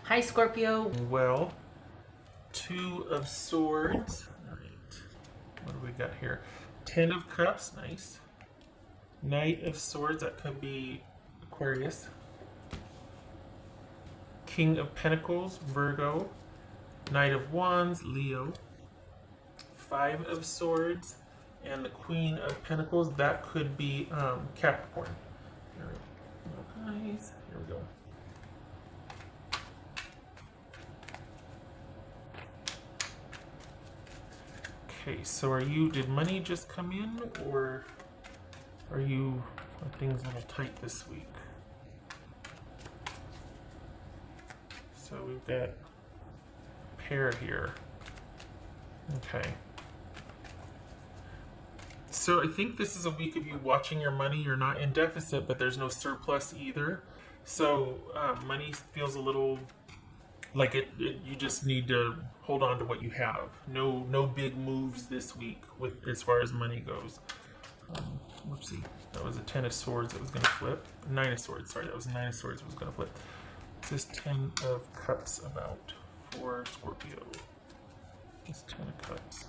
Hi, Scorpio. Well, Two of Swords. All right. What do we got here? Ten of Cups. Nice. Knight of Swords. That could be Aquarius. King of Pentacles. Virgo. Knight of Wands. Leo. Five of Swords. And the Queen of Pentacles. That could be Capricorn. Here we go, guys. Here we go. Okay, so did money just come in, or are things a little tight this week? So we've got pair here. Okay. So I think this is a week of you watching your money. You're not in deficit, but there's no surplus either. So money feels a little like you just need to hold on to what you have. No big moves this week as far as money goes. Whoopsie, that was a 10 of swords that was going to flip. 9 of swords, sorry, that was a 9 of swords that was going to flip. What's this 10 of cups about for Scorpio? This 10 of cups.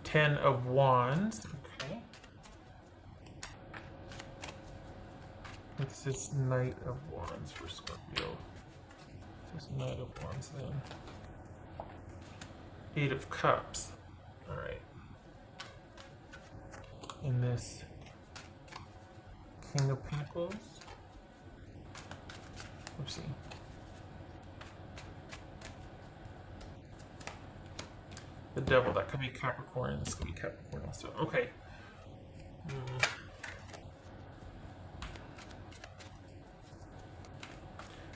10 of wands, okay. What's this Knight of Wands for Scorpio? What's this Knight of Wands then? 8 of Cups. Alright. And this King of Pentacles. Oopsie. The Devil, that could be Capricorn. This could be Capricorn also. Okay.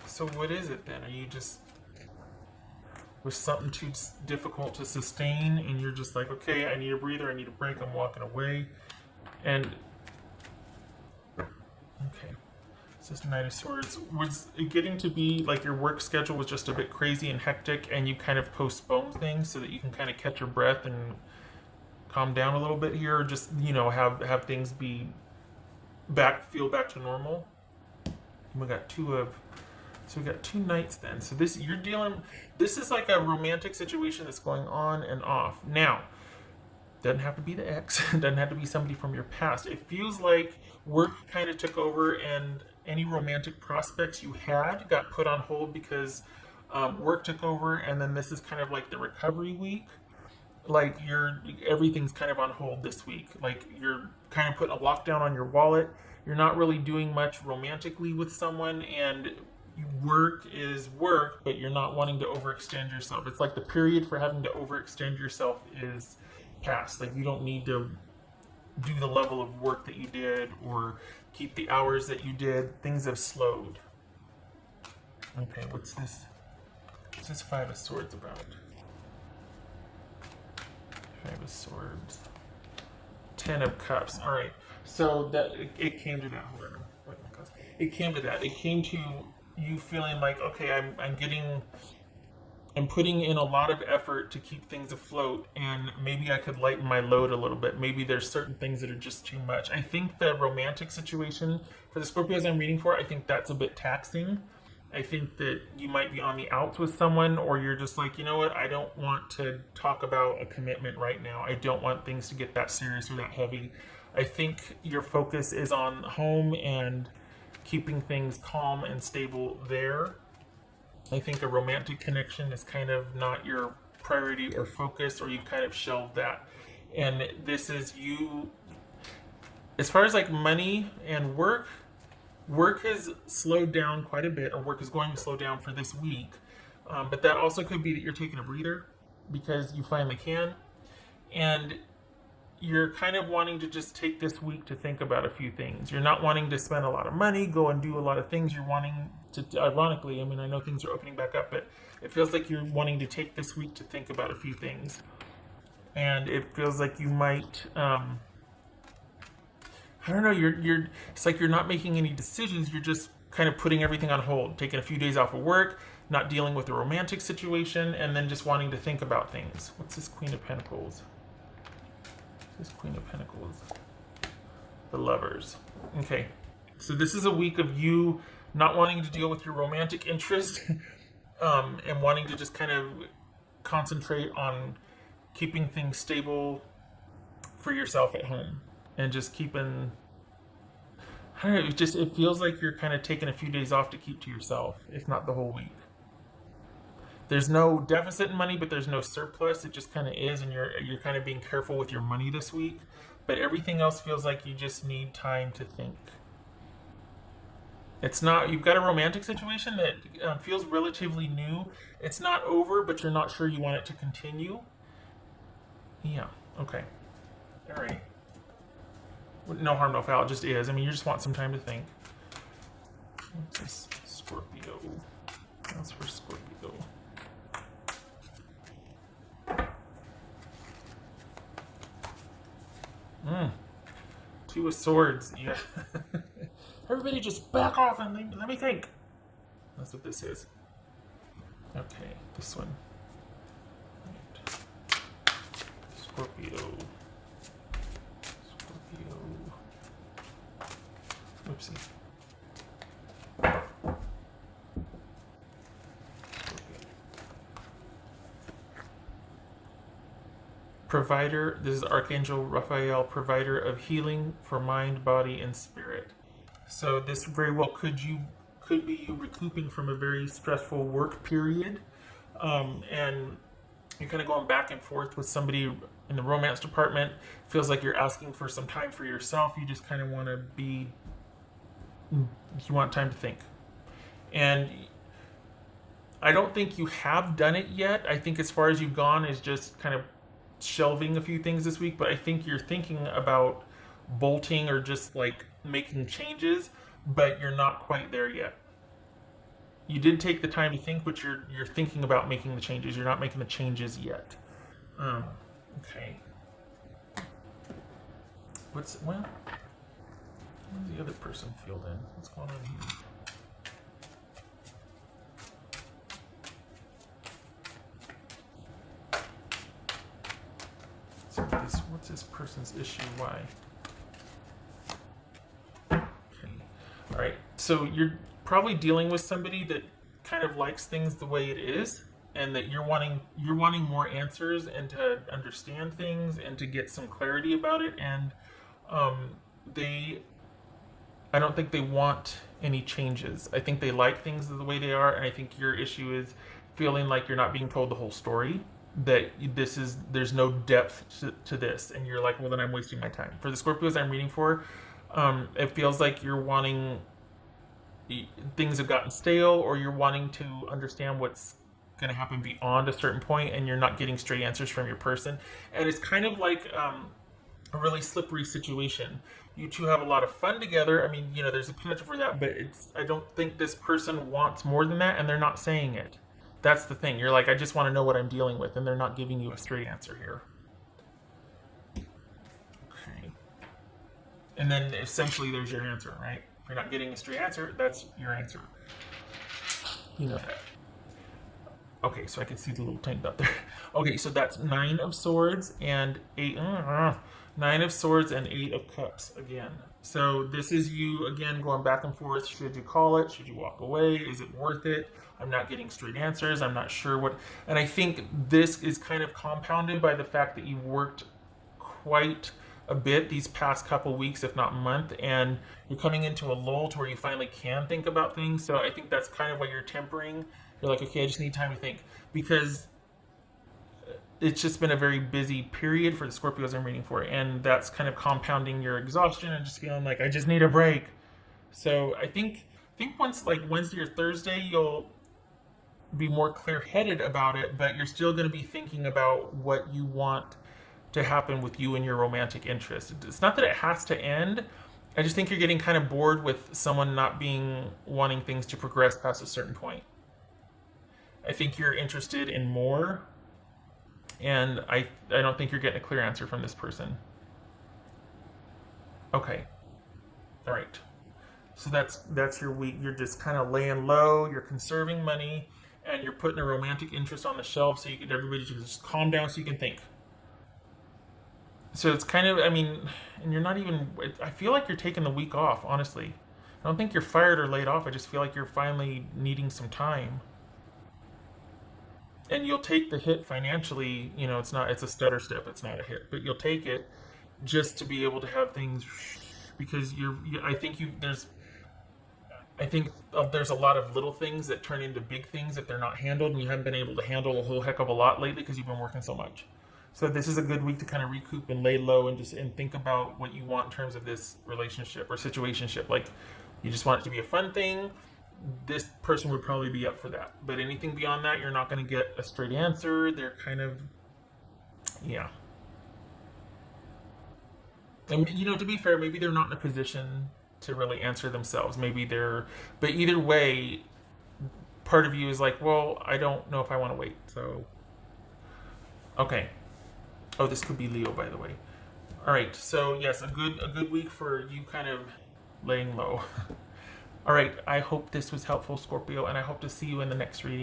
So what is it then? Are you just with something too difficult to sustain and you're just like, okay, I need a breather, I need a break, I'm walking away. And okay, so this Knight of Swords, was it getting to be like your work schedule was just a bit crazy and hectic and you kind of postpone things so that you can kind of catch your breath and calm down a little bit here, or just, you know, have things feel back to normal? And we got so we got two knights then. So this is like a romantic situation that's going on and off. Now, doesn't have to be the ex, doesn't have to be somebody from your past. It feels like work kind of took over and any romantic prospects you had got put on hold because work took over, and then this is kind of like the recovery week. Like everything's kind of on hold this week. Like you're kind of putting a lockdown on your wallet. You're not really doing much romantically with someone, and work is work, but you're not wanting to overextend yourself. It's like the period for having to overextend yourself is past. Like you don't need to do the level of work that you did or keep the hours that you did. Things have slowed. Okay, what's this? What's this 5 of Swords about? 5 of Swords. 10 of Cups. All right. So it came to that. Hold on. It came to that. It came to you feeling like, okay, I'm putting in a lot of effort to keep things afloat, and maybe I could lighten my load a little bit. Maybe there's certain things that are just too much. I think the romantic situation for the Scorpios I'm reading for, I think that's a bit taxing. I think that you might be on the outs with someone, or you're just like, you know what, I don't want to talk about a commitment right now. I don't want things to get that serious or that heavy. I think your focus is on home and keeping things calm and stable there. I think a romantic connection is kind of not your priority or focus, or you've kind of shelved that. And this is you, as far as like money and work has slowed down quite a bit, or work is going to slow down for this week. But that also could be that you're taking a breather because you finally can. And you're kind of wanting to just take this week to think about a few things. You're not wanting to spend a lot of money, go and do a lot of things. You're wanting to, ironically, I mean, I know things are opening back up, but it feels like you're wanting to take this week to think about a few things. And it feels like you might, I don't know, it's like you're not making any decisions. You're just kind of putting everything on hold, taking a few days off of work, not dealing with a romantic situation, and then just wanting to think about things. What's this Queen of Pentacles? This Queen of Pentacles. The Lovers. Okay. So this is a week of you not wanting to deal with your romantic interest, and wanting to just kind of concentrate on keeping things stable for yourself at home, and just keeping, I don't know, it feels like you're kind of taking a few days off to keep to yourself, if not the whole week. There's no deficit in money, but there's no surplus. It just kind of is, and you're kind of being careful with your money this week. But everything else feels like you just need time to think. It's not, you've got a romantic situation that feels relatively new. It's not over, but you're not sure you want it to continue. Yeah. Okay. All right. No harm, no foul. It just is. I mean, you just want some time to think. What's this? Scorpio. That's for Scorpio. Two of Swords. Yeah. Everybody just back off and let me think. That's what this is. Okay, this one. Right. Scorpio. Scorpio. Oopsie. Provider, this is Archangel Raphael, provider of healing for mind, body, and spirit. So this very well could be you recouping from a very stressful work period, and you're kind of going back and forth with somebody in the romance department. Feels like you're asking for some time for yourself. You just kind of want to be, you want time to think. And I don't think you have done it yet. I think as far as you've gone is just kind of shelving a few things this week, but I think you're thinking about bolting or just like making changes, but you're not quite there yet. You did take the time to think, but you're thinking about making the changes. You're not making the changes yet. Okay. What's the other person filled in? What's going on here? So what's this person's issue? Why? Okay. All right. So you're probably dealing with somebody that kind of likes things the way it is, and that you're wanting more answers and to understand things and to get some clarity about it. And I don't think they want any changes. I think they like things the way they are, and I think your issue is feeling like you're not being told the whole story. That there's no depth to this, and you're like, well, then I'm wasting my time. For the Scorpios I'm reading for, it feels like you're wanting, things have gotten stale, or you're wanting to understand what's going to happen beyond a certain point, and you're not getting straight answers from your person. And it's kind of like a really slippery situation. You two have a lot of fun together. I mean, there's a potential for that, but I don't think this person wants more than that, and they're not saying it. That's the thing. You're like, I just want to know what I'm dealing with, and they're not giving you a straight answer here. Okay. And then essentially there's your answer, right? If you're not getting a straight answer, that's your answer. You know that. Okay, so I can see the little tank up there. Okay, so that's 9 of Swords and 8. 9 of Swords and 8 of Cups again. So this is you, again, going back and forth. Should you call it? Should you walk away? Is it worth it? I'm not getting straight answers. I'm not sure what... And I think this is kind of compounded by the fact that you worked quite a bit these past couple weeks, if not month, and you're coming into a lull to where you finally can think about things. So I think that's kind of why you're tempering. You're like, okay, I just need time to think. Because it's just been a very busy period for the Scorpios I'm reading for, and that's kind of compounding your exhaustion and just feeling like, I just need a break. So I think once, like Wednesday or Thursday, you'll be more clear-headed about it, but you're still going to be thinking about what you want to happen with you and your romantic interest. It's not that it has to end. I just think you're getting kind of bored with someone not wanting things to progress past a certain point. I think you're interested in more, and I don't think you're getting a clear answer from this person. Okay. All right. So that's your week. You're just kind of laying low. You're conserving money, and you're putting a romantic interest on the shelf so everybody can just calm down so you can think. So it's kind of, I mean, and you're not even, I feel like you're taking the week off, honestly. I don't think you're fired or laid off. I just feel like you're finally needing some time. And you'll take the hit financially. You know, it's a stutter step. It's not a hit, but you'll take it just to be able to have things because I think there's a lot of little things that turn into big things if they're not handled, and you haven't been able to handle a whole heck of a lot lately because you've been working so much. So this is a good week to kind of recoup and lay low and just and think about what you want in terms of this relationship or situationship. Like you just want it to be a fun thing. This person would probably be up for that. But anything beyond that, you're not going to get a straight answer. They're kind of, yeah. And to be fair, maybe they're not in a position to really answer themselves. Maybe they're, but either way, part of you is like, well, I don't know if I want to wait. So, okay. Oh, this could be Leo, by the way. All right. So yes, a good week for you, kind of laying low. All right. I hope this was helpful, Scorpio, and I hope to see you in the next reading.